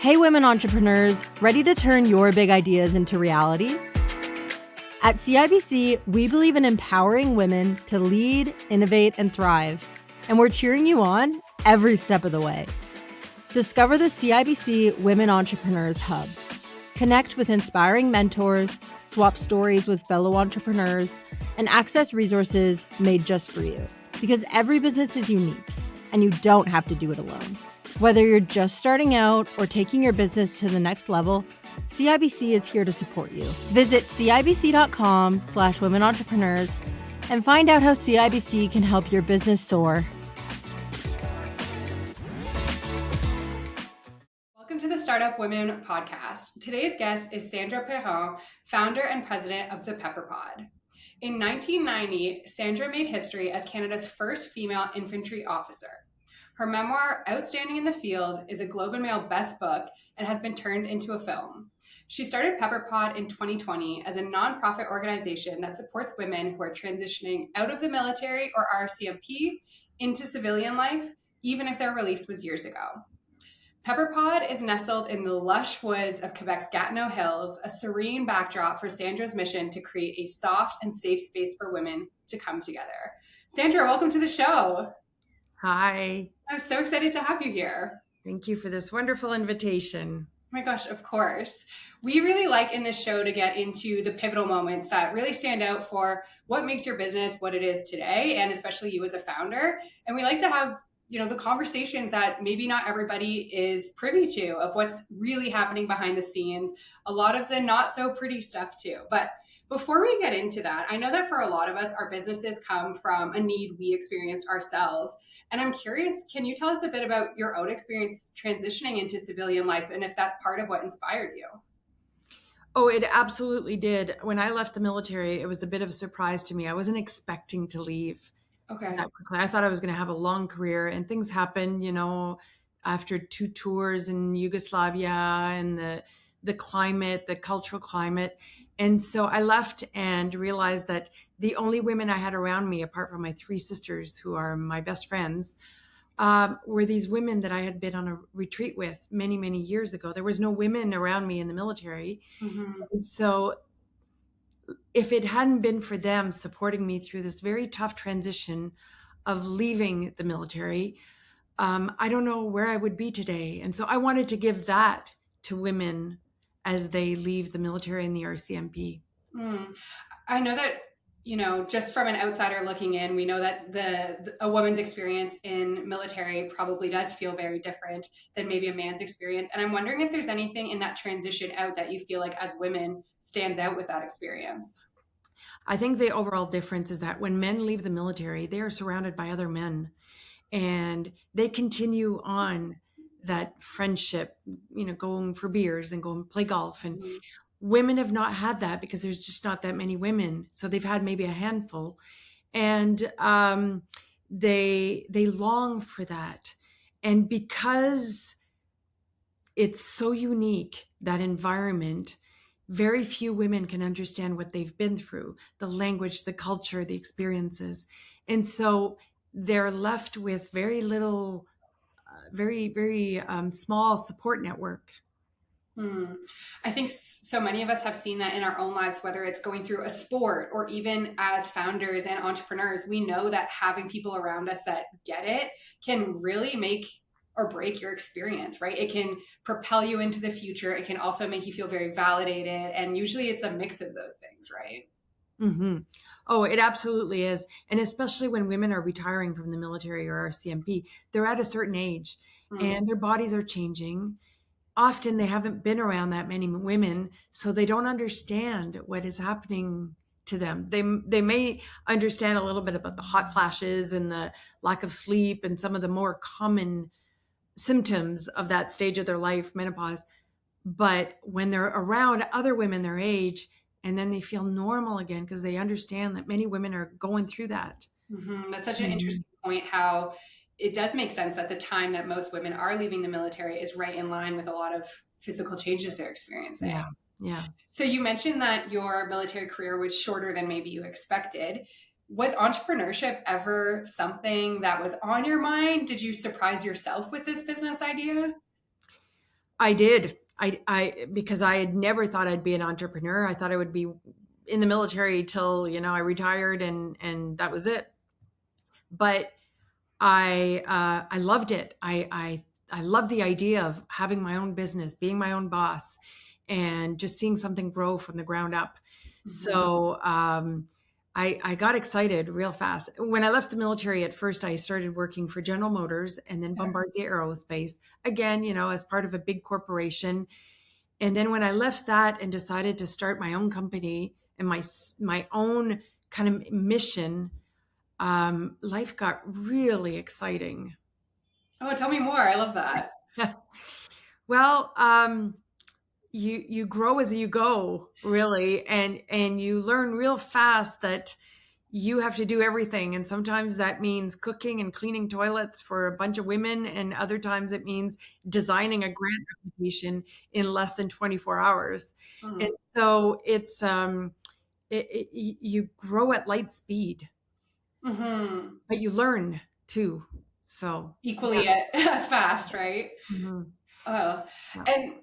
Hey, women entrepreneurs, ready to turn your big ideas into reality? At CIBC, we believe in empowering women to lead, innovate, and thrive, and we're cheering you on every step of the way. Discover the CIBC Women Entrepreneurs Hub. Connect with inspiring mentors, swap stories with fellow entrepreneurs, and access resources made just for you. Because every business is unique, and you don't have to do it alone. Whether you're just starting out or taking your business to the next level, CIBC is here to support you. Visit cibc.com/womenentrepreneurs and find out how CIBC can help your business soar. Welcome to the Startup Women podcast. Today's guest is Sandra Perron, founder and president of the Pepper Pod. In 1990, Sandra made history as Canada's first female infantry officer. Her memoir, Outstanding in the Field, is a Globe and Mail best book and has been turned into a film. She started Pepper Pod in 2020 as a nonprofit organization that supports women who are transitioning out of the military or RCMP into civilian life, even if their release was years ago. Pepper Pod is nestled in the lush woods of Quebec's Gatineau Hills, a serene backdrop for Sandra's mission to create a soft and safe space for women to come together. Sandra, welcome to the show. Hi. I'm so excited to have you here. Thank you for this wonderful invitation. Oh my gosh, of course. We really like in this show to get into the pivotal moments that really stand out for what makes your business what it is today, and especially you as a founder. And we like to have, the conversations that maybe not everybody is privy to of what's really happening behind the scenes, a lot of the not so pretty stuff too. But before we get into that, I know that for a lot of us, our businesses come from a need we experienced ourselves. And I'm curious, can you tell us a bit about your own experience transitioning into civilian life and if that's part of what inspired you? Oh, it absolutely did. When I left the military, it was a bit of a surprise to me. I wasn't expecting to leave that quickly. I thought I was going to have a long career, and things happened, after 2 tours in Yugoslavia and the climate, the cultural climate. And so I left and realized that the only women I had around me, apart from my 3 sisters, who are my best friends, were these women that I had been on a retreat with many, many years ago. There was no women around me in the military. Mm-hmm. And so if it hadn't been for them supporting me through this very tough transition of leaving the military, I don't know where I would be today. And so I wanted to give that to women as they leave the military and the RCMP. I know that, just from an outsider looking in, we know that a woman's experience in military probably does feel very different than maybe a man's experience. And I'm wondering if there's anything in that transition out that you feel like as women stands out with that experience. I think the overall difference is that when men leave the military, they are surrounded by other men, and they continue on that friendship, going for beers and going to play golf. And women have not had that because there's just not that many women. So they've had maybe a handful, and they long for that. And because it's so unique, that environment, very few women can understand what they've been through, the language, the culture, the experiences. And so they're left with very little, very, very small support network. I think so many of us have seen that in our own lives, whether it's going through a sport or even as founders and entrepreneurs. We know that having people around us that get it can really make or break your experience, right? It can propel you into the future. It can also make you feel very validated. And usually it's a mix of those things, right? Mm-hmm. Oh, it absolutely is. And especially when women are retiring from the military or RCMP, they're at a certain age and their bodies are changing. Often they haven't been around that many women, so they don't understand what is happening to them. They may understand a little bit about the hot flashes and the lack of sleep and some of the more common symptoms of that stage of their life, menopause. But when they're around other women their age, and then they feel normal again because they understand that many women are going through that. Mm-hmm. That's such an interesting point, how it does make sense that the time that most women are leaving the military is right in line with a lot of physical changes they're experiencing. Yeah. So you mentioned that your military career was shorter than maybe you expected. Was entrepreneurship ever something that was on your mind? Did you surprise yourself with this business idea? I did. Because I had never thought I'd be an entrepreneur. I thought I would be in the military till, I retired and that was it. But I loved it. I loved the idea of having my own business, being my own boss, and just seeing something grow from the ground up. So I got excited real fast. When I left the military, at first I started working for General Motors and then Bombardier Aerospace, again, as part of a big corporation. And then when I left that and decided to start my own company and my own kind of mission, life got really exciting. Oh, tell me more. I love that. Well, you grow as you go, really, and you learn real fast that you have to do everything. And sometimes that means cooking and cleaning toilets for a bunch of women, and other times it means designing a grant application in less than 24 hours. And so it's you grow at light speed, but you learn too. So equally as fast, right? Yeah. And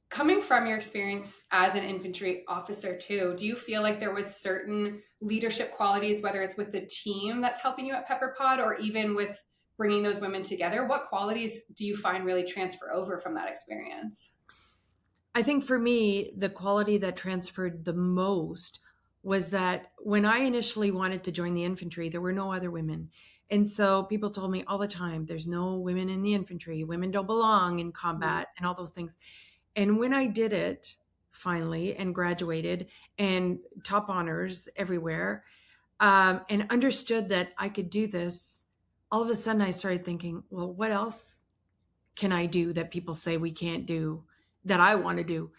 coming from your experience as an infantry officer too, do you feel like there was certain leadership qualities, whether it's with the team that's helping you at Pepper Pod or even with bringing those women together? What qualities do you find really transfer over from that experience? I think for me, the quality that transferred the most was that when I initially wanted to join the infantry, there were no other women. And so people told me all the time, there's no women in the infantry, women don't belong in combat and all those things. And when I did it finally and graduated and top honors everywhere, and understood that I could do this, all of a sudden I started thinking, well, what else can I do that people say we can't do that I want to do?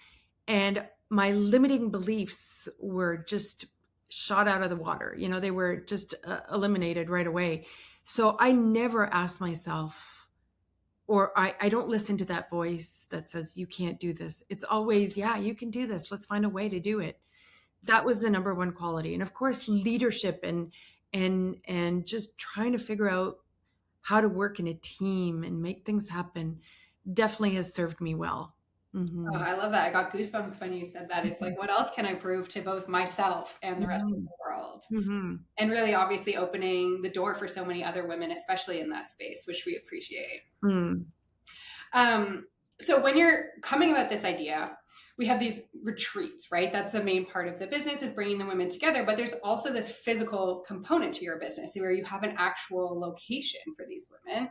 And my limiting beliefs were just shot out of the water. They were just eliminated right away. So I never asked myself, or I don't listen to that voice that says, you can't do this. It's always, yeah, you can do this. Let's find a way to do it. That was the number one quality. And of course, leadership and just trying to figure out how to work in a team and make things happen definitely has served me well. Oh, I love that. I got goosebumps when you said that. It's like, what else can I prove to both myself and the rest of the world? And really, obviously, opening the door for so many other women, especially in that space, which we appreciate. So when you're coming about this idea, we have these retreats, right? That's the main part of the business, is bringing the women together. But there's also this physical component to your business where you have an actual location for these women.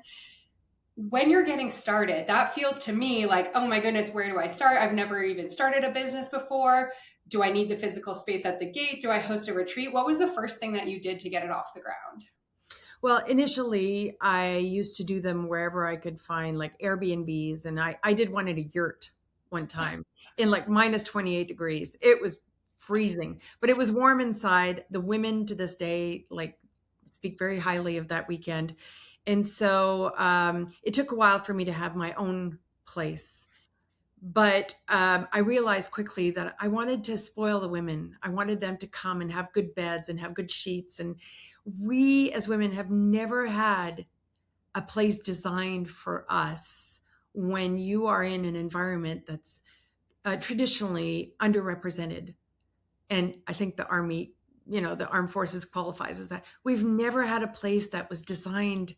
When you're getting started, that feels to me like, oh my goodness, where do I start? I've never even started a business before. Do I need the physical space at the gate? Do I host a retreat? What was the first thing that you did to get it off the ground? Well, initially, I used to do them wherever I could find like Airbnbs. And I did one at a yurt one time in like minus 28 degrees. It was freezing, but it was warm inside. The women to this day, like, speak very highly of that weekend. And so it took a while for me to have my own place. But I realized quickly that I wanted to spoil the women. I wanted them to come and have good beds and have good sheets. And we as women have never had a place designed for us when you are in an environment that's traditionally underrepresented. And I think the Army, the Armed Forces qualifies as that. We've never had a place that was designed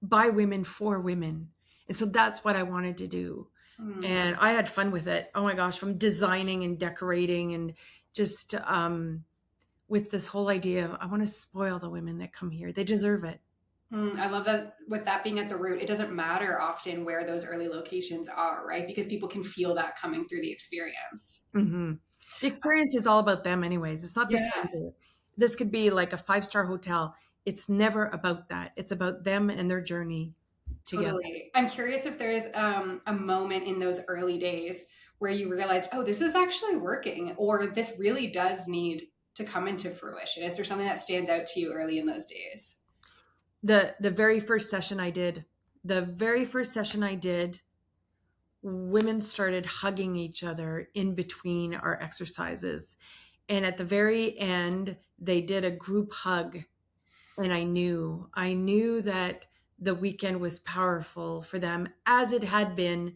by women for women. And so that's what I wanted to do. And I had fun with it. Oh my gosh, from designing and decorating and just with this whole idea of I want to spoil the women that come here. They deserve it. I love that. With that being at the root, it doesn't matter often where those early locations are, right? Because people can feel that coming through the experience. The experience is all about them anyways. It's not the center. This could be like a 5-star hotel. It's never about that. It's about them and their journey together. Totally. I'm curious if there's a moment in those early days where you realized, oh, this is actually working, or this really does need to come into fruition. Is there something that stands out to you early in those days? The very first session I did, women started hugging each other in between our exercises. And at the very end, they did a group hug. And I knew that the weekend was powerful for them, as it had been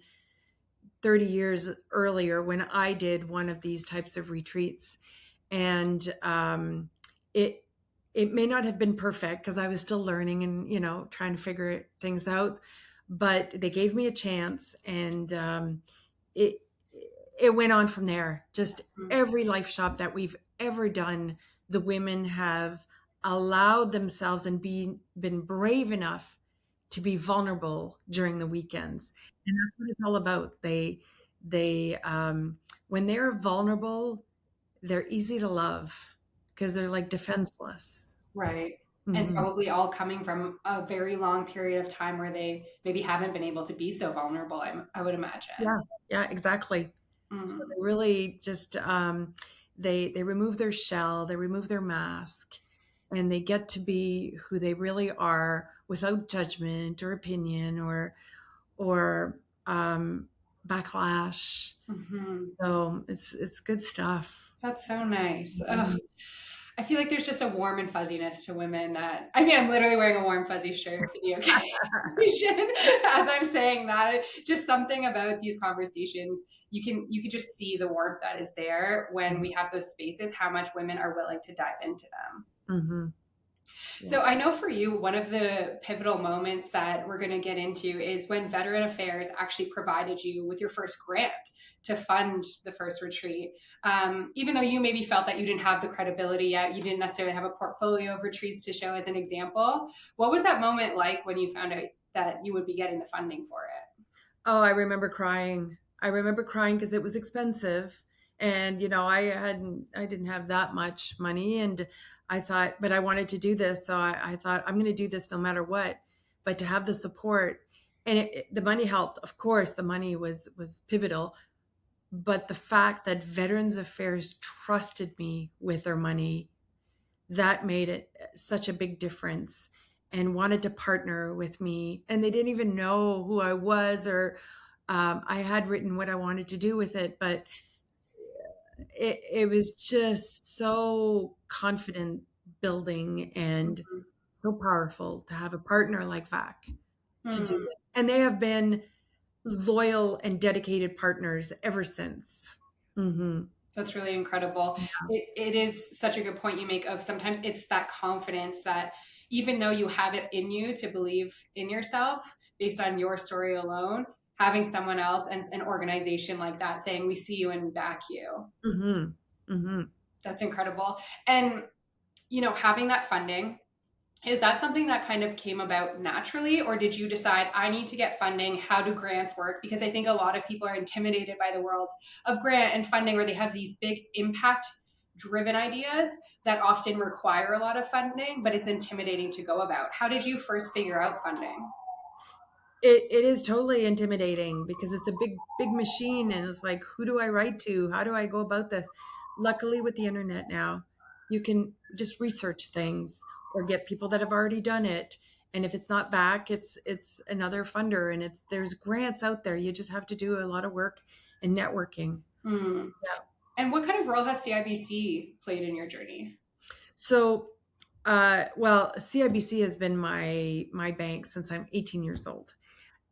30 years earlier when I did one of these types of retreats. And it it may not have been perfect because I was still learning and, trying to figure things out, but they gave me a chance, and it it went on from there. Just every life shop that we've ever done, the women have allowed themselves and been brave enough to be vulnerable during the weekends, and that's what it's all about. They when they're vulnerable, they're easy to love because they're like defenseless. Right. And Hmm. probably all coming from a very long period of time where they maybe haven't been able to be so vulnerable, I would Yeah, imagine. yeah, exactly. So Mm. they really just they remove their shell, they remove their mask, and they get to be who they really are without judgment or opinion or backlash. Mhm. So it's good stuff. That's so nice. Ugh. Mhm. I feel like there's just a warm and fuzziness to women that, I mean, I'm literally wearing a warm fuzzy shirt for the occasion as I'm saying that. Just something about these conversations, you can just see the warmth that is there when we have those spaces, how much women are willing to dive into them. Mhm. Yeah. So I know for you, one of the pivotal moments that we're going to get into is when Veteran Affairs actually provided you with your first grant to fund the first retreat. Even though you maybe felt that you didn't have the credibility yet, you didn't necessarily have a portfolio of retreats to show as an example. What was that moment like when you found out that you would be getting the funding for it? Oh, I remember crying. I remember crying because it was expensive. And, I didn't have that much money. And I thought, but I wanted to do this. So I thought, I'm going to do this no matter what. But to have the support, and the money helped. Of course, the money was pivotal. But the fact that Veterans Affairs trusted me with their money, that made it such a big difference, and wanted to partner with me. And they didn't even know who I was, or I had written what I wanted to do with it, but it was just so confident building and so powerful to have a partner like VAC to do Mm-hmm. it. And they have been loyal and dedicated partners ever since. Hmm. That's really incredible. It is such a good point you make of sometimes it's that confidence that even though you have it in you to believe in yourself based on your story alone, having someone else and an organization like that saying, we see you and we back you. Hmm. Hmm. That's incredible. And, having that funding, is that something that kind of came about naturally, or did you decide I need to get funding? How do grants work? Because I think a lot of people are intimidated by the world of grant and funding, or they have these big impact driven ideas that often require a lot of funding, but it's intimidating to go about. How did you first figure out funding? It is totally intimidating because it's a big machine, and it's like, who do I write to? How do I go about this? Luckily, with the internet now, you can just research things or get people that have already done it. And if it's not back, it's another funder, and there's grants out there. You just have to do a lot of work and networking. Hmm. And what kind of role has CIBC played in your journey? So, well, CIBC has been my bank since I'm 18 years old.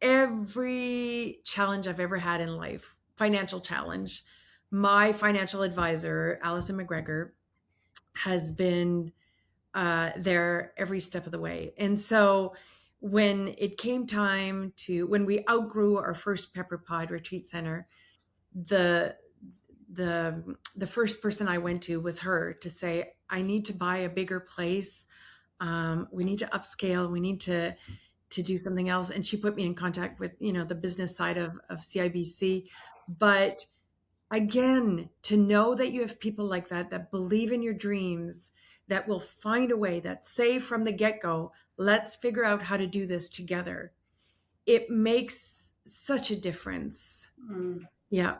Every challenge I've ever had in life, financial challenge, my financial advisor, Alison McGregor, has been there every step of the way. And so when it came time when we outgrew our first Pepper Pod retreat center, the the first person I went to was her to say, I need to buy a bigger place. We need to upscale. We need to do something else. And she put me in contact with, the business side of CIBC. But again, to know that you have people like that believe in your dreams, that will find a way, that say from the get-go, let's figure out how to do this together. It makes such a difference. Hmm. Yeah.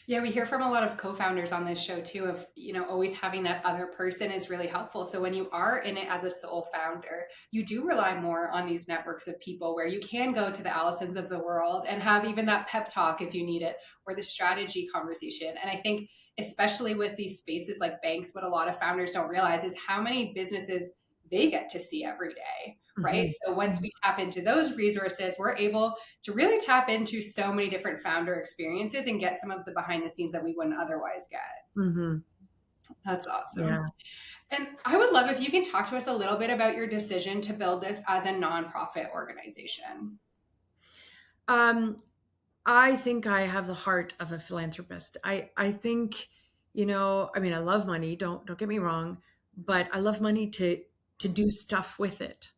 Yeah, we hear from a lot of co-founders on this show too of, always having that other person is really helpful. So when you are in it as a sole founder, you do rely more on these networks of people where you can go to the Allisons of the world and have even that pep talk if you need it, or the strategy conversation. And I think especially with these spaces like banks, what a lot of founders don't realize is how many businesses they get to see every day, right? Mhm. So once we tap into those resources, we're able to really tap into so many different founder experiences and get some of the behind the scenes that we wouldn't otherwise get. Mhm. That's awesome. Yeah. And I would love if you can talk to us a little bit about your decision to build this as a nonprofit organization. I think I have the heart of a philanthropist. I think, I mean, I love money, don't get me wrong, but I love money to do stuff with it,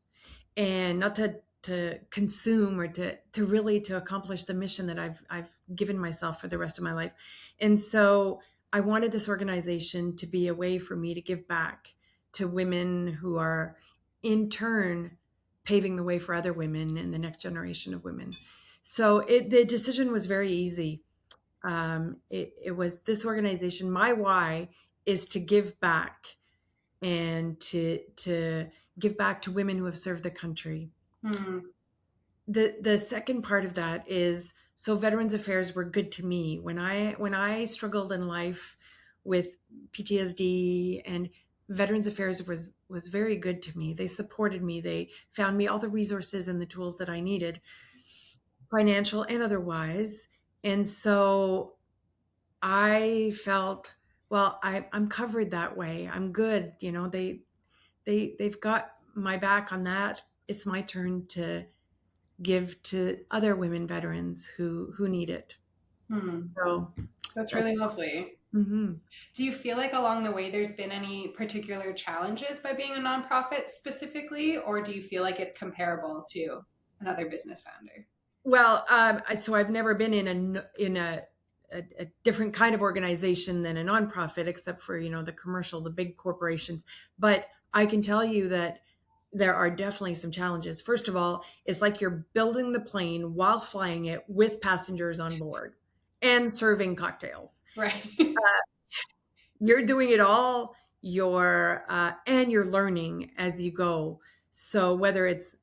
and not to consume, or to really to accomplish the mission that I've given myself for the rest of my life. And so I wanted this organization to be a way for me to give back to women who are in turn paving the way for other women and the next generation of women. So the decision was very easy. It was this organization. My why is to give back, and to give back to women who have served the country. Hmm. The second part of that is, so Veterans Affairs were good to me when I struggled in life with PTSD, and Veterans Affairs was very good to me. They supported me. They found me all the resources and the tools that I needed, financial and otherwise. And so I felt, well, I'm covered that way. I'm good. They've got my back on that. It's my turn to give to other women veterans who need it. Hmm. So That's really lovely. mhm. Do you feel like along the way there's been any particular challenges by being a nonprofit specifically, or do you feel like it's comparable to another business founder? Well, so I've never been in a different kind of organization than a nonprofit, except for the commercial, the big corporations. But I can tell you that there are definitely some challenges. First of all, it's like you're building the plane while flying it with passengers on board and serving cocktails. Right. You're doing it all. And you're learning as you go. So whether it's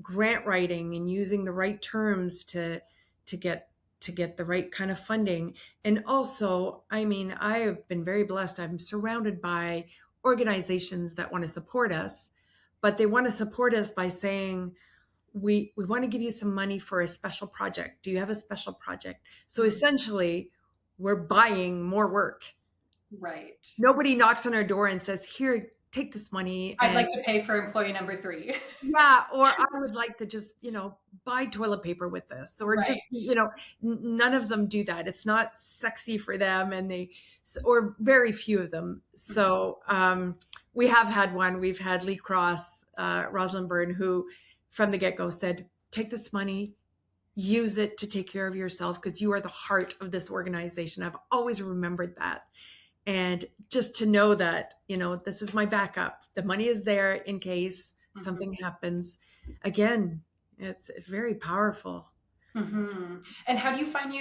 grant writing and using the right terms to get the right kind of funding. And also, I mean, I have been very blessed. I'm surrounded by organizations that want to support us, but they want to support us by saying, we want to give you some money for a special project. Do you have a special project? So essentially, we're buying more work. Right. Nobody knocks on our door and says, here, take this money. I'd like to pay for employee number 3. Yeah, or I would like to just, buy toilet paper with this, or just, Right. None of them do that. It's not sexy for them, or very few of them. So we have had one. We've had Lee Cross, Rosalind Byrne, who from the get-go said, take this money, use it to take care of yourself, because you are the heart of this organization. I've always remembered that. And just to know that, this is my backup. The money is there in case something happens. Again, it's very powerful. Mm-hmm. And how do you find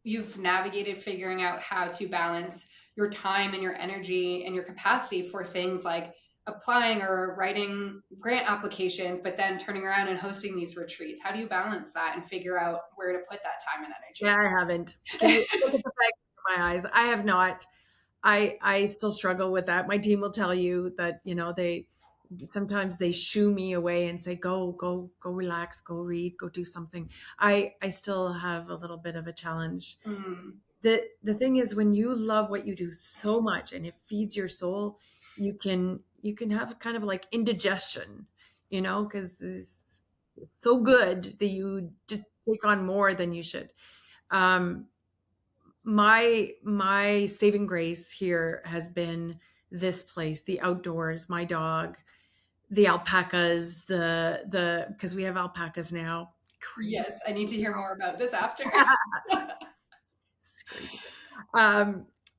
you've navigated figuring out how to balance your time and your energy and your capacity for things like applying or writing grant applications, but then turning around and hosting these retreats? How do you balance that and figure out where to put that time and energy? Yeah, I haven't. Can you look at the back of my eyes? I have not. I still struggle with that. My team will tell you that, they sometimes they shoo me away and say, go relax, go read, go do something. I still have a little bit of a challenge. Mm. The thing is, when you love what you do so much and it feeds your soul, you can have kind of like indigestion, because it's so good that you just take on more than you should. My saving grace here has been this place, the outdoors, my dog, the alpacas, because we have alpacas now. Crazy. Yes, I need to hear more about this after. It's crazy.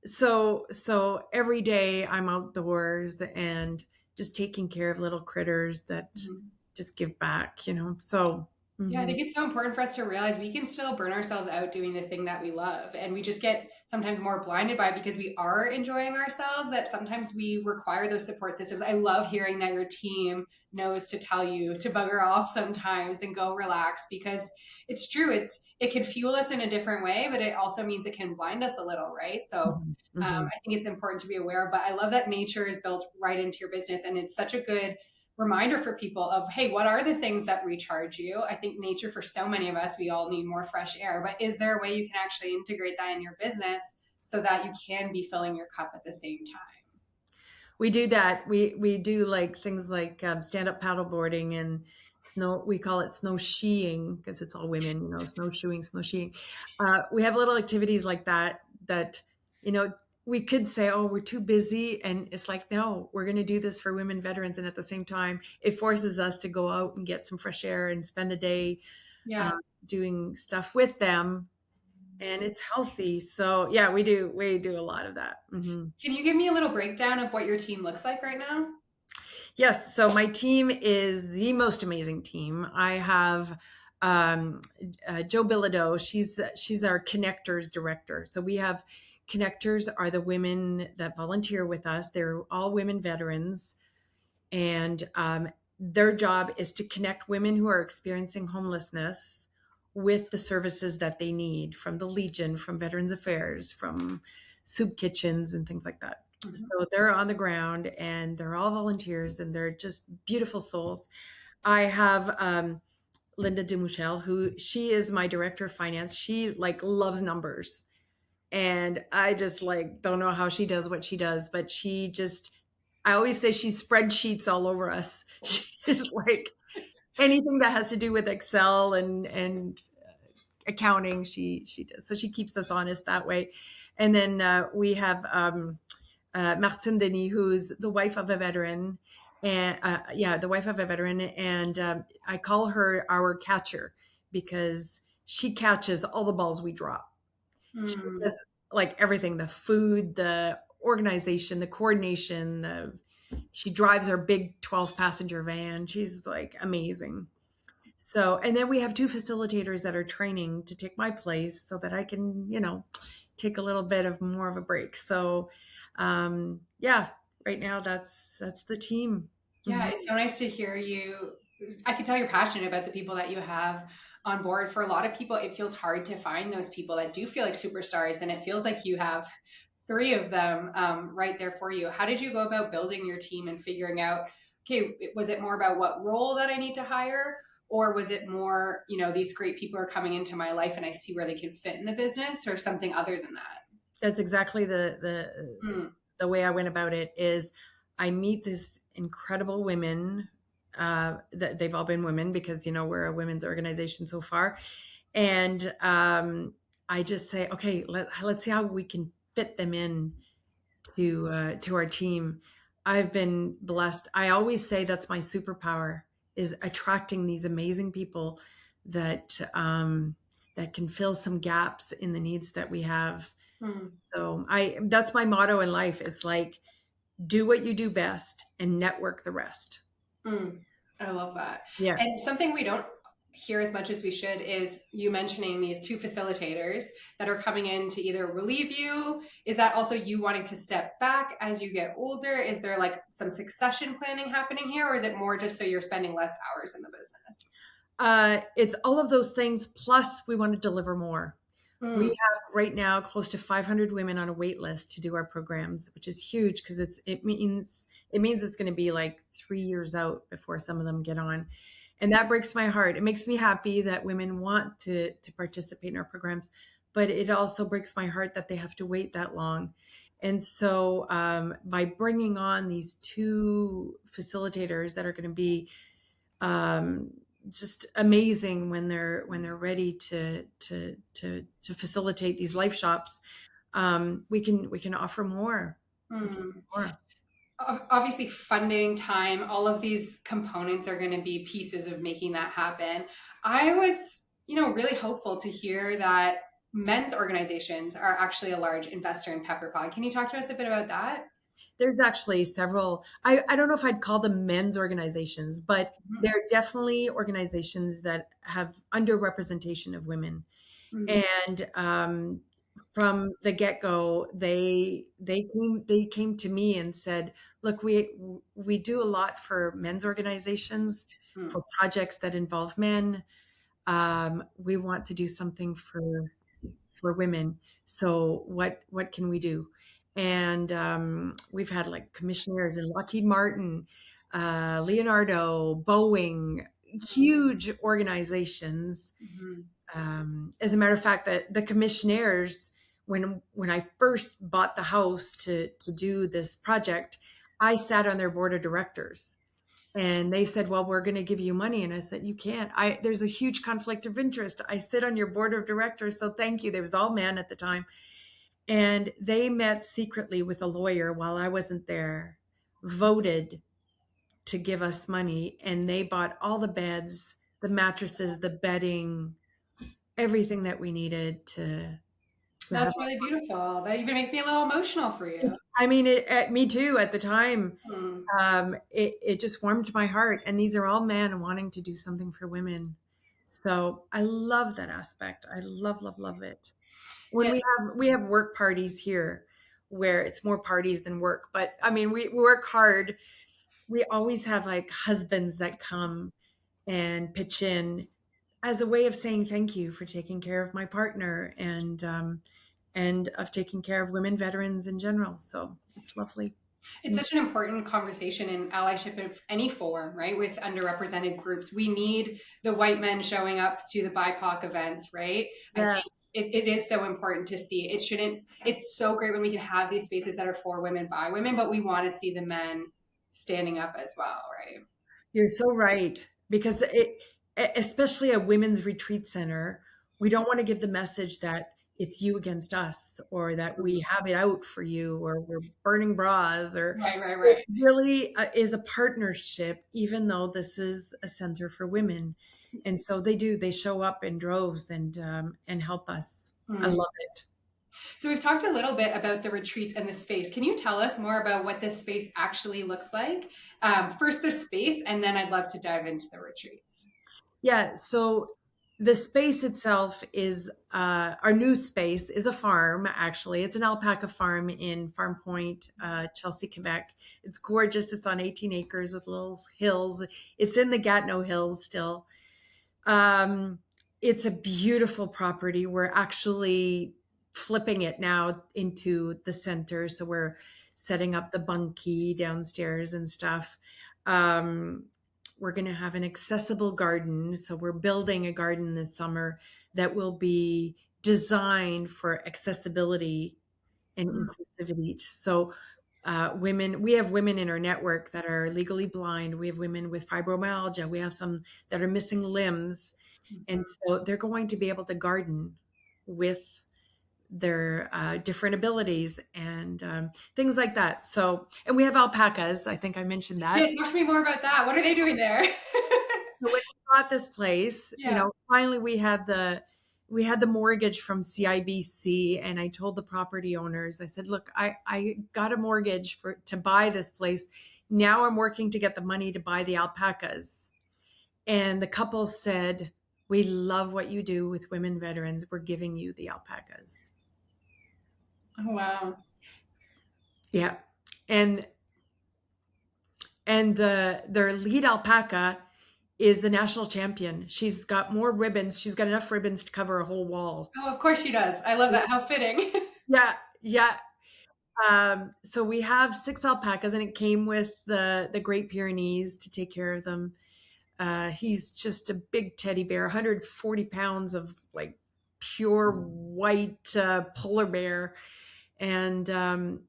So every day I'm outdoors and just taking care of little critters that just give back, so. Yeah, I think it's so important for us to realize we can still burn ourselves out doing the thing that we love. And we just get sometimes more blinded by it because we are enjoying ourselves, that sometimes we require those support systems. I love hearing that your team knows to tell you to bugger off sometimes and go relax, because it's true. It can fuel us in a different way, but it also means it can blind us a little, right? So I think it's important to be aware of. But I love that nature is built right into your business. And it's such a good reminder for people of, hey, what are the things that recharge you? I think nature, for so many of us, we all need more fresh air, but is there a way you can actually integrate that in your business so that you can be filling your cup at the same time? We do that. We do like things like stand up paddleboarding and snow. We call it snow skiing because it's all women, snowshoeing, snow skiing. We have little activities like that. You know we could say, oh, we're too busy, and it's like, no, we're going to do this for women veterans, and at the same time, it forces us to go out and get some fresh air and spend a day Yeah. doing stuff with them, and it's healthy. So yeah, we do a lot of that. Mm-hmm. Can you give me a little breakdown of what your team looks like right now? Yes. So my team is the most amazing team. I have Joe Bilodeau. She's our connectors director. So we have connectors are the women that volunteer with us. They're all women veterans, and their job is to connect women who are experiencing homelessness with the services that they need from the Legion, from Veterans Affairs, from soup kitchens and things like that. Mm-hmm. So they're on the ground and they're all volunteers and they're just beautiful souls. I have Linda Demuchel, who she is my director of finance. She like loves numbers. And I just like don't know how she does what she does, but I always say she spreadsheets all over us. She's like anything that has to do with Excel and accounting, she does. So she keeps us honest that way. And then we have Martine Denis, who's the wife of a veteran, and the wife of a veteran, and I call her our catcher because she catches all the balls we drop. She does like everything: the food, the organization, the coordination. She drives our big 12-passenger van. She's like amazing. So, and then we have two facilitators that are training to take my place so that I can, take a little bit of more of a break. So, yeah, right now that's the team. Yeah, it's so nice to hear you. I can tell you're passionate about the people that you have on board. For a lot of people, it feels hard to find those people that do feel like superstars, and it feels like you have three of them right there for you. How did you go about building your team and figuring out, okay, was it more about what role that I need to hire? Or was it more, these great people are coming into my life and I see where they can fit in the business, or something other than that? That's exactly the way I went about it. Is I meet this incredible women. That they've all been women because we're a women's organization so far, and I just say, okay, let's see how we can fit them in to our team. I've been blessed. I always say that's my superpower, is attracting these amazing people that that can fill some gaps in the needs that we have. So that's my motto in life. It's like, do what you do best and network the rest. I love that. Yeah. And something we don't hear as much as we should is you mentioning these two facilitators that are coming in to either relieve you. Is that also you wanting to step back as you get older? Is there like some succession planning happening here, or is it more just so you're spending less hours in the business? It's all of those things. Plus we want to deliver more. We have right now close to 500 women on a wait list to do our programs, which is huge because it means it's going to be like 3 years out before some of them get on. And that breaks my heart. It makes me happy that women want to participate in our programs, but it also breaks my heart that they have to wait that long. And so by bringing on these two facilitators that are going to be just amazing when they're ready to facilitate these life shops, we can offer more. Obviously, funding, time, all of these components are going to be pieces of making that happen. I was, really hopeful to hear that men's organizations are actually a large investor in PepperPod. Can you talk to us a bit about that? There's actually several, I don't know if I'd call them men's organizations, but they're definitely organizations that have underrepresentation of women. And from the get-go, they came to me and said, look, we do a lot for men's organizations, for projects that involve men. We want to do something for women. So what can we do? And we've had like commissioners in Lockheed Martin, Leonardo, Boeing, huge organizations. As a matter of fact, the commissionaires, when I first bought the house to do this project, I sat on their board of directors, and they said, well, we're going to give you money. And I said, you can't. There's a huge conflict of interest. I sit on your board of directors, so thank you. There was all men at the time. And they met secretly with a lawyer while I wasn't there, voted to give us money, and they bought all the beds, the mattresses, the bedding, everything that we needed to have. That's really beautiful. That even makes me a little emotional for you. I mean, me too at the time. It just warmed my heart. And these are all men wanting to do something for women. So I love that aspect. I love, love, love it. When we have work parties here where it's more parties than work, but I mean, we work hard. We always have like husbands that come and pitch in as a way of saying thank you for taking care of my partner and of taking care of women veterans in general. So it's lovely. It's such an important conversation in allyship of any form, right? With underrepresented groups. We need the white men showing up to the BIPOC events, right? Yeah. I think it is so important to see. It's so great when we can have these spaces that are for women, by women, but we want to see the men standing up as well, right? You're so right. Because especially a women's retreat center, we don't want to give the message that it's you against us, or that we have it out for you, or we're burning bras, or right. It really is a partnership, even though this is a center for women. And so they show up in droves and help us. I love it. So we've talked a little bit about the retreats and the space. Can you tell us more about what this space actually looks like? First the space, and then I'd love to dive into the retreats. Yeah. So the space itself is our new space is a farm. Actually, it's an alpaca farm in Farm Point, Chelsea, Quebec. It's gorgeous. It's on 18 acres with little hills. It's in the Gatineau Hills still. It's a beautiful property. We're actually flipping it now into the center. So we're setting up the bunkie downstairs and stuff. We're going to have an accessible garden. So we're building a garden this summer that will be designed for accessibility and inclusivity. So we have women in our network that are legally blind. We have women with fibromyalgia. We have some that are missing limbs. And so they're going to be able to garden with their different abilities and things like that. So, and we have alpacas. I think I mentioned that. Yeah, talk to me more about that. What are they doing there? So when we bought this place, finally we had the mortgage from CIBC, and I told the property owners, I said, look, I got a mortgage to buy this place. Now I'm working to get the money to buy the alpacas. And the couple said, we love what you do with women veterans. We're giving you the alpacas. Oh, wow. Yeah. And their lead alpaca is the national champion. She's got more ribbons. She's got enough ribbons to cover a whole wall. Oh, of course she does. I love that. How fitting. Yeah. So we have 6 alpacas, and it came with the Great Pyrenees to take care of them. He's just a big teddy bear, 140 pounds of like pure white polar bear. And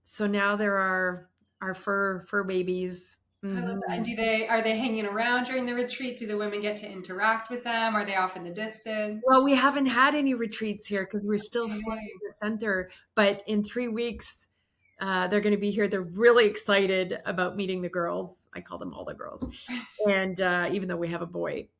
so now there are our fur babies. I love that. And are they hanging around during the retreat? Do the women get to interact with them? Are they off in the distance? Well, we haven't had any retreats here because we're still flying the center. But in 3 weeks, they're going to be here. They're really excited about meeting the girls. I call them all the girls. And even though we have a boy.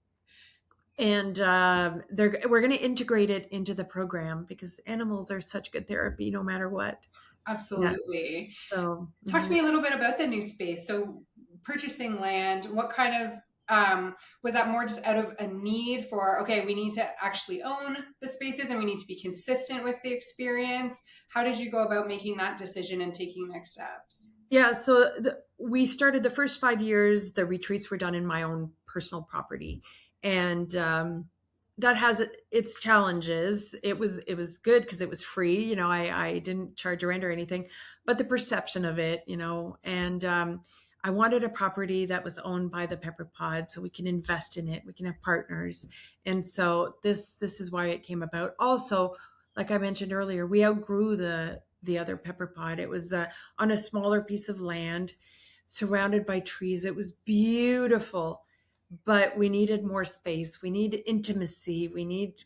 And we're going to integrate it into the program because animals are such good therapy no matter what. Absolutely. Yeah. So talk to me a little bit about the new space. So purchasing land, what kind of was that more just out of a need for, okay, we need to actually own the spaces and we need to be consistent with the experience? How did you go about making that decision and taking next steps? Yeah, so we started the first 5 years, the retreats were done in my own personal property. And that has its challenges. It was good because it was free. You know, I didn't charge rent or anything, but the perception of it, you know, and I wanted a property that was owned by the Pepper Pod so we can invest in it. We can have partners. And so this is why it came about. Also, like I mentioned earlier, we outgrew the other Pepper Pod. It was on a smaller piece of land surrounded by trees. It was beautiful, but we needed more space. We need intimacy. We need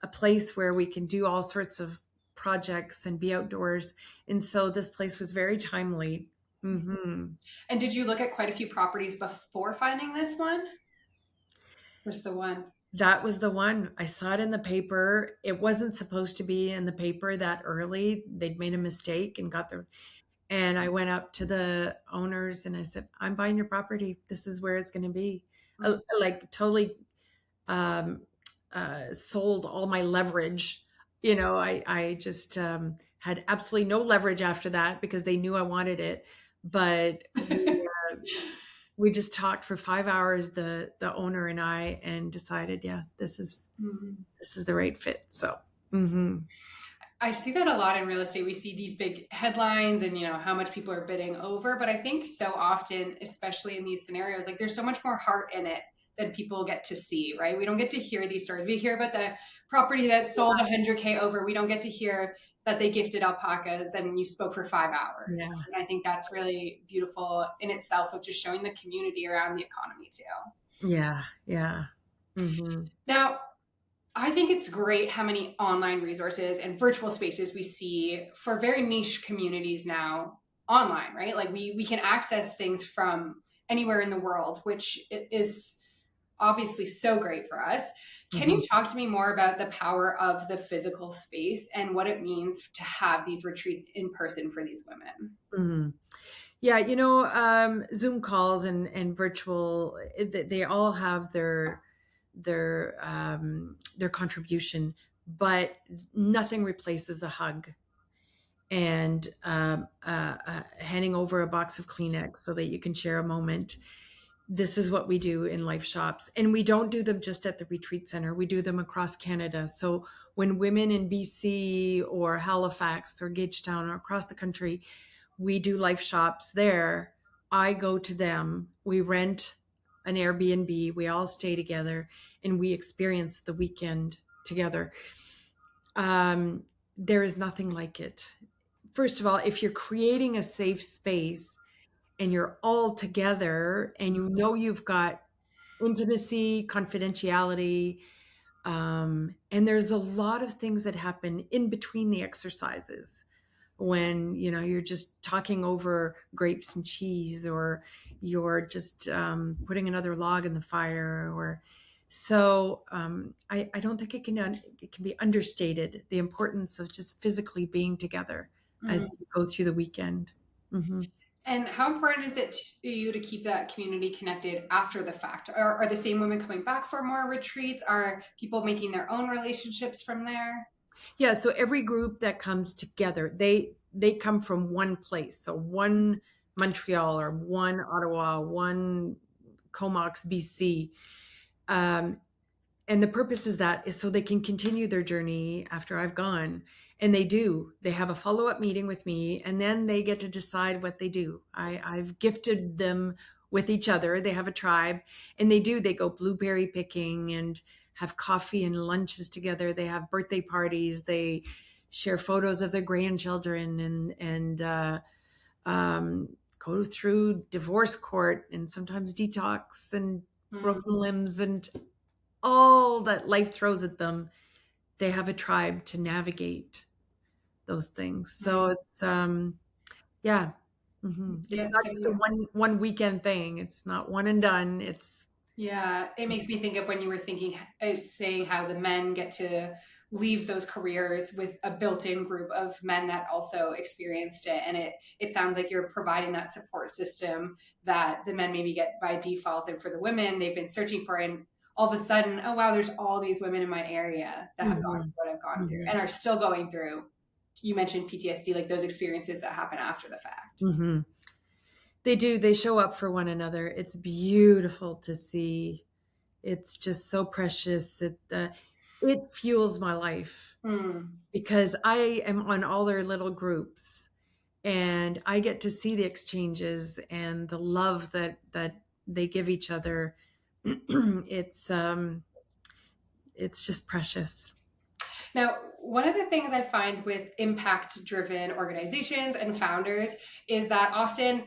a place where we can do all sorts of projects and be outdoors. And so this place was very timely. Mm-hmm. And did you look at quite a few properties before finding this one? Was the one? That was the one. I saw it in the paper. It wasn't supposed to be in the paper that early. They'd made a mistake and and I went up to the owners and I said, I'm buying your property. This is where it's going to be. Like totally sold all my leverage. I just had absolutely no leverage after that because they knew I wanted it. But we just talked for 5 hours, the owner and I, and decided, yeah, this is the right fit. So. Mm-hmm. I see that a lot in real estate. We see these big headlines and, how much people are bidding over. But I think so often, especially in these scenarios, like there's so much more heart in it than people get to see, right? We don't get to hear these stories. We hear about the property that sold 100K over. We don't get to hear that they gifted alpacas and you spoke for 5 hours. Yeah. And I think that's really beautiful in itself of just showing the community around the economy too. Yeah. Yeah. Mm-hmm. Now, I think it's great how many online resources and virtual spaces we see for very niche communities now online, right? Like we can access things from anywhere in the world, which is obviously so great for us. Can you talk to me more about the power of the physical space and what it means to have these retreats in person for these women? Mm-hmm. Yeah, Zoom calls and virtual, they all have their contribution, but nothing replaces a hug and handing over a box of Kleenex so that you can share a moment. This is what we do in life shops, and we don't do them just at the retreat center. We do them across Canada. So when women in BC or Halifax or Gagetown or across the country, we do life shops there, I go to them. We rent an Airbnb. We all stay together and we experience the weekend together. There is nothing like it. First of all, if you're creating a safe space and you're all together and you've got intimacy, confidentiality, and there's a lot of things that happen in between the exercises when you're just talking over grapes and cheese, or you're just putting another log in the fire, or so I don't think it can be understated, the importance of just physically being together as you go through the weekend. Mm-hmm. And how important is it to you to keep that community connected after the fact? Are the same women coming back for more retreats? Are people making their own relationships from there? Yeah, so every group that comes together, they come from one place. So one Montreal or one Ottawa, one Comox, BC. And the purpose is so they can continue their journey after I've gone. And they do. They have a follow-up meeting with me, and then they get to decide what they do. I've gifted them with each other. They have a tribe, and they go blueberry picking and have coffee and lunches together. They have birthday parties. They share photos of their grandchildren and go through divorce court and sometimes detox and broken limbs and all that life throws at them. They have a tribe to navigate those things. So it's yeah. Mm-hmm. It's not just a one weekend thing. It's not one and done. It makes me think of when you were saying how the men get to leave those careers with a built-in group of men that also experienced it. And it sounds like you're providing that support system that the men maybe get by default. And for the women, they've been searching for, and all of a sudden, oh, wow, there's all these women in my area that have gone through what I've gone through and are still going through. You mentioned PTSD, like those experiences that happen after the fact. Mm-hmm. They do. They show up for one another. It's beautiful to see. It's just so precious. It fuels my life because I am on all their little groups, and I get to see the exchanges and the love that they give each other. It's just precious. Now, one of the things I find with impact driven organizations and founders is that often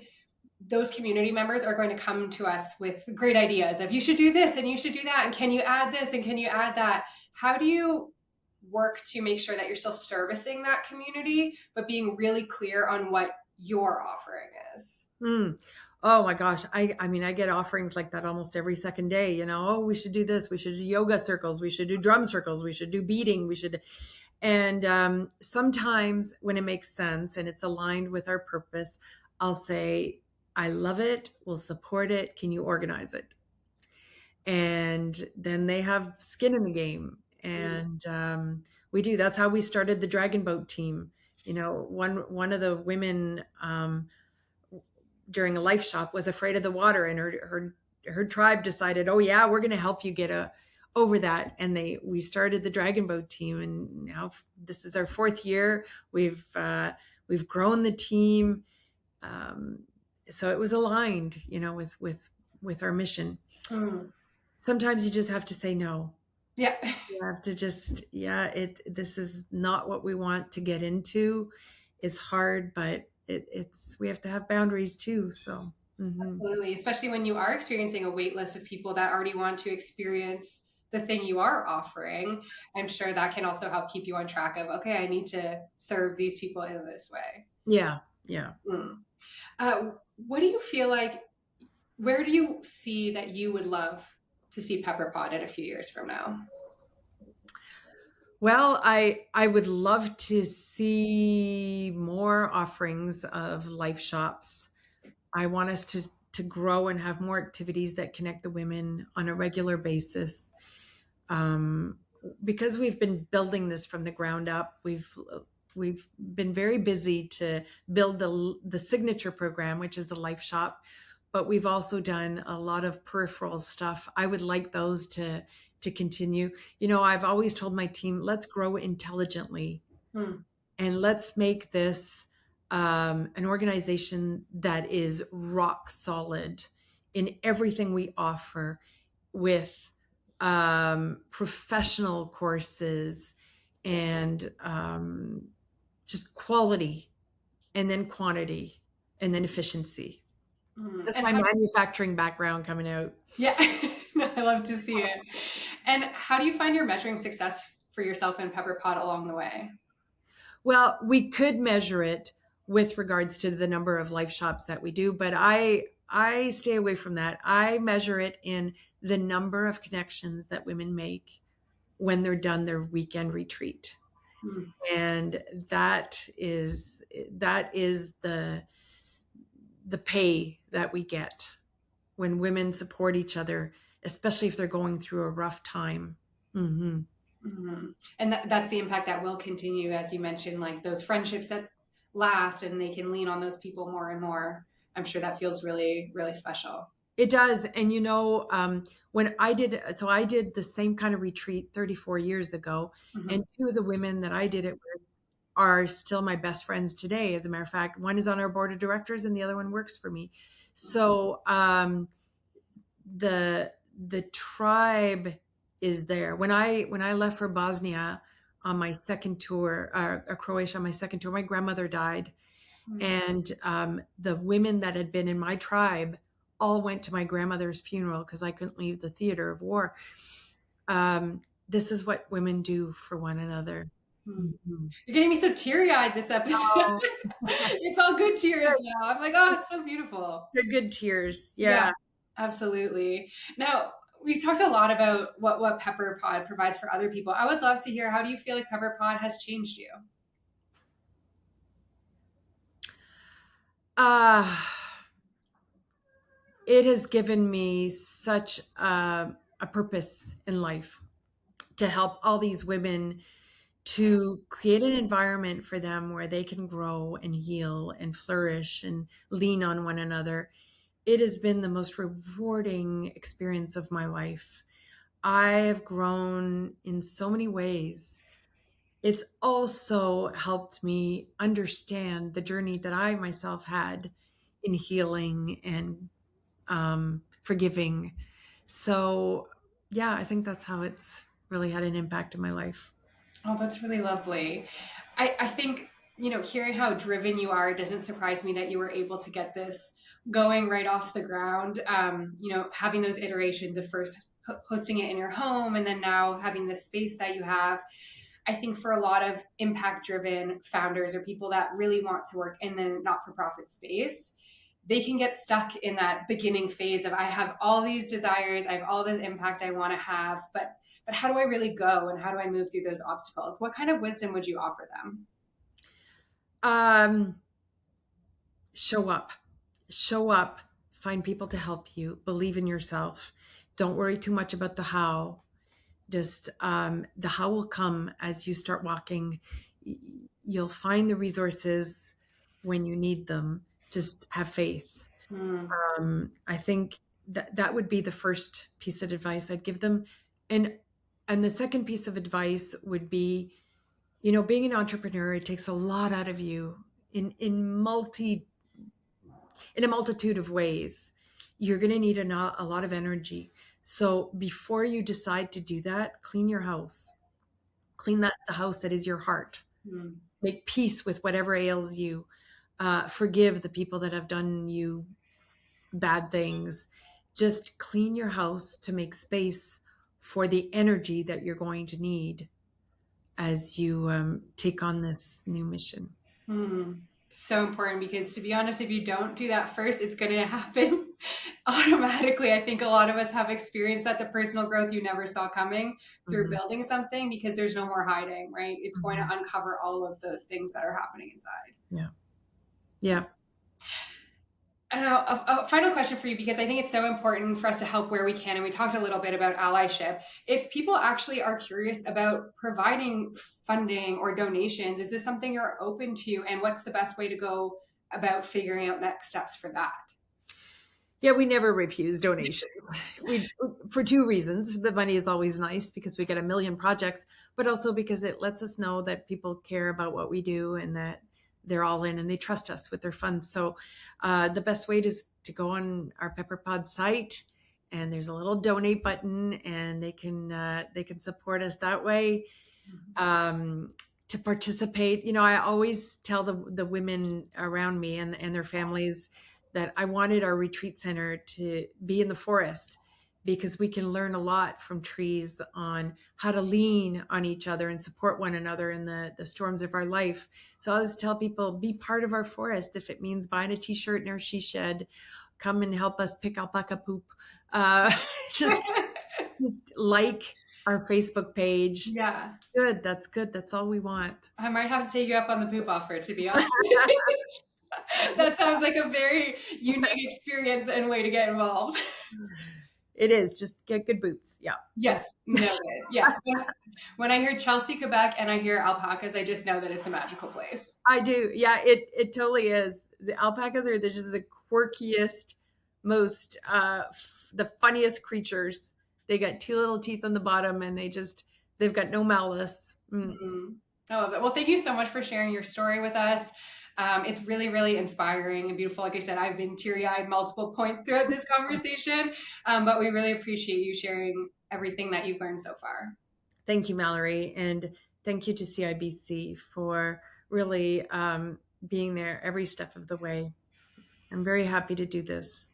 those community members are going to come to us with great ideas of you should do this and you should do that. And can you add this and can you add that? How do you work to make sure that you're still servicing that community, but being really clear on what your offering is? Oh my gosh. I mean, I get offerings like that almost every second day, oh, we should do this. We should do yoga circles. We should do drum circles. We should do beading. And sometimes when it makes sense and it's aligned with our purpose, I'll say, I love it. We'll support it. Can you organize it? And then they have skin in the game. And we do. That's how we started the Dragon Boat team. One of the women during a life shop was afraid of the water, and her tribe decided, oh yeah, we're going to help you get over that. And we started the Dragon Boat team, and now this is our 4th year. We've grown the team. So it was aligned, with our mission. Sometimes you just have to say no. Yeah. You have to just, this is not what we want to get into. It's hard, but we have to have boundaries too. So Absolutely. Especially when you are experiencing a wait list of people that already want to experience the thing you are offering. I'm sure that can also help keep you on track of, okay, I need to serve these people in this way. Yeah. What do you feel like, where do you see that you would love to see Pepper Pod in a few years from now? Well, I would love to see more offerings of life shops. I want us to grow and have more activities that connect the women on a regular basis. Because we've been building this from the ground up, we've been very busy to build the signature program, which is the life shop, but we've also done a lot of peripheral stuff. I would like those to continue. I've always told my team, let's grow intelligently and let's make this an organization that is rock solid in everything we offer, with professional courses and just quality, and then quantity, and then efficiency. That's my manufacturing background coming out. Yeah, I love to see it. And how do you find you're measuring success for yourself and Pepper Pod along the way? Well, we could measure it with regards to the number of life shops that we do, but I stay away from that. I measure it in the number of connections that women make when they're done their weekend retreat. And that is the pay that we get when women support each other, especially if they're going through a rough time. And that's the impact that will continue, as you mentioned, like those friendships that last and they can lean on those people more and more. I'm sure that feels really, really special. It does. And when I did the same kind of retreat 34 years ago, and 2 of the women that I did it with are still my best friends today. As a matter of fact, one is on our board of directors and the other one works for me. So the tribe is there. When I left for Bosnia on my second tour, Croatia on my second tour, my grandmother died. And the women that had been in my tribe all went to my grandmother's funeral because I couldn't leave the theater of war. This is what women do for one another. You're getting me so teary-eyed this episode. Oh. It's all good tears now. I'm like, oh, it's so beautiful. They're good tears. Yeah, absolutely. Now, we talked a lot about what Pepper Pod provides for other people. I would love to hear, how do you feel like Pepper Pod has changed you? It has given me such a purpose in life to help all these women, to create an environment for them where they can grow and heal and flourish and lean on one another. It has been the most rewarding experience of my life. I have grown in so many ways. it's also helped me understand the journey that I myself had in healing and forgiving. So, yeah, I think that's how it's really had an impact in my life. Oh, that's really lovely. I think, hearing how driven you are, it doesn't surprise me that you were able to get this going right off the ground. Having those iterations of first hosting it in your home and then now having this space that you have. I think for a lot of impact driven founders or people that really want to work in the not for profit space, they can get stuck in that beginning phase of I have all these desires, I have all this impact I want to have, but how do I really go and how do I move through those obstacles? What kind of wisdom would you offer them? Um, show up, show up, find people to help you, believe in yourself. Don't worry too much about the how. Just the how will come as you start walking. You'll find the resources when you need them. Just have faith. I think that would be the first piece of advice I'd give them. And the second piece of advice would be, being an entrepreneur, it takes a lot out of you in a multitude of ways. You're going to need a lot of energy. So before you decide to do that, clean your house. Clean the house that is your heart. Make peace with whatever ails you. Forgive the people that have done you bad things. Just clean your house to make space for the energy that you're going to need as you take on this new mission. So important, because to be honest, if you don't do that first, it's going to happen automatically. I think a lot of us have experienced that, the personal growth you never saw coming through building something, because there's no more hiding, right? It's going to uncover all of those things that are happening inside. Yeah. And a final question for you, because I think it's so important for us to help where we can. And we talked a little bit about allyship. If people actually are curious about providing funding or donations, is this something you're open to? And what's the best way to go about figuring out next steps for that? Yeah, we never refuse donation. For two reasons. The money is always nice because we get a million projects, but also because it lets us know that people care about what we do and that they're all in and they trust us with their funds. So the best way is to go on our PepperPod site, and there's a little donate button, and they can support us that way. To participate, I always tell the women around me and their families that I wanted our retreat center to be in the forest, because we can learn a lot from trees on how to lean on each other and support one another in the storms of our life. So I always tell people, be part of our forest. If it means buying a t-shirt in our she shed, come and help us pick alpaca poop. Just like our Facebook page. Yeah. Good. That's good. That's all we want. I might have to take you up on the poop offer, to be honest. That sounds like a very unique experience and way to get involved. It is. Just get good boots. Yeah. Yes. Noted. Yeah. When I hear Chelsea, Quebec, and I hear alpacas, I just know that it's a magical place. I do. Yeah, it totally is. The alpacas are just the quirkiest, most, the funniest creatures. They got two little teeth on the bottom, and they've got no malice. Oh, well, thank you so much for sharing your story with us. It's really, really inspiring and beautiful. Like I said, I've been teary-eyed multiple points throughout this conversation, but we really appreciate you sharing everything that you've learned so far. Thank you, Mallory. And thank you to CIBC for really being there every step of the way. I'm very happy to do this.